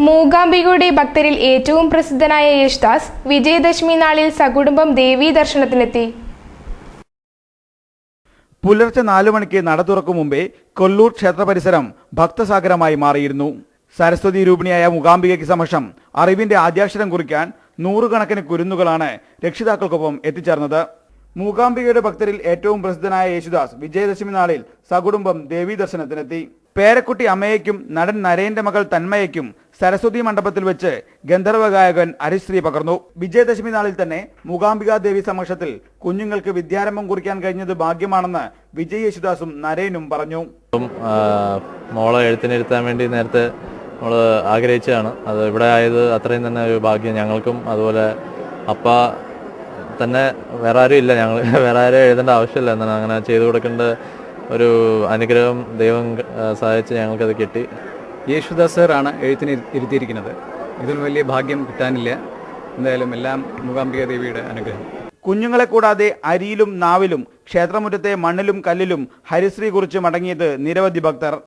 മൂകാംബികയുടെ ഭക്തരിൽ ഏറ്റവും പ്രസിദ്ധനായ യേശുദാസ് വിജയദശമി നാളിൽ സകുടുംബം ദേവീ ദർശനത്തിനെത്തി. പുലർച്ചെ 4 മണിക്ക് നട തുറക്കും മുമ്പേ കൊല്ലൂർ ക്ഷേത്ര പരിസരം ഭക്തസാഗരമായി മാറിയിരുന്നു. സരസ്വതി രൂപിണിയായ മൂകാംബികയ്ക്ക് സമക്ഷം അറിവിന്റെ ആദ്യാക്ഷരം കുറിക്കാൻ നൂറുകണക്കിന് കുരുന്നുകളാണ് രക്ഷിതാക്കൾക്കൊപ്പം എത്തിച്ചേർന്നത്. മൂകാംബികയുടെ ഭക്തരിൽ ഏറ്റവും പ്രസിദ്ധനായ യേശുദാസ് വിജയദശമി നാളിൽ സകുടുംബം ദേവീ ദർശനത്തിനെത്തി. പേരക്കുട്ടി അമ്മയ്ക്കും നടൻ നരേന്റെ മകൾ തന്മയ്ക്കും സരസ്വതി മണ്ഡപത്തിൽ വെച്ച് ഗന്ധർവ ഗായകൻ ഹരിശ്രീ പകർന്നു. വിജയദശമി നാളിൽ തന്നെ മൂകാംബിക ദേവി സമക്ഷത്തിൽ കുഞ്ഞുങ്ങൾക്ക് വിദ്യാരംഭം കുറിക്കാൻ കഴിഞ്ഞത് ഭാഗ്യമാണെന്ന് വിജയ് യേശുദാസും നരേനും പറഞ്ഞു. മോളെ എഴുത്തിനിരുത്താൻ വേണ്ടി നേരത്തെ നമ്മൾ ആഗ്രഹിച്ചതാണ്. അത് ഇവിടെ ആയത് അത്രയും തന്നെ ഒരു ഭാഗ്യം ഞങ്ങൾക്കും. അതുപോലെ അപ്പ തന്നെ വേറെ ആരും ഇല്ല, ഞങ്ങൾ വേറെ ആരും എഴുതേണ്ട ആവശ്യമില്ല എന്നാണ് അങ്ങനെ ചെയ്തു കൊടുക്കേണ്ട ഒരു അനുഗ്രഹം ദൈവം സഹായിച്ച് ഞങ്ങൾക്കത് കിട്ടി. യേശുദാസ് സാറാണ് എഴുത്തിന് ഇരുത്തിയിരിക്കുന്നത്. ഇതിൽ വലിയ ഭാഗ്യം കിട്ടാനില്ല. എന്തായാലും എല്ലാം മൂകാംബിക ദേവിയുടെ അനുഗ്രഹം. കുഞ്ഞുങ്ങളെ കൂടാതെ അരിയിലും നാവിലും ക്ഷേത്രമുറ്റത്തെ മണ്ണിലും കല്ലിലും ഹരിശ്രീ കുറിച്ച് മടങ്ങിയത് നിരവധി ഭക്തർ.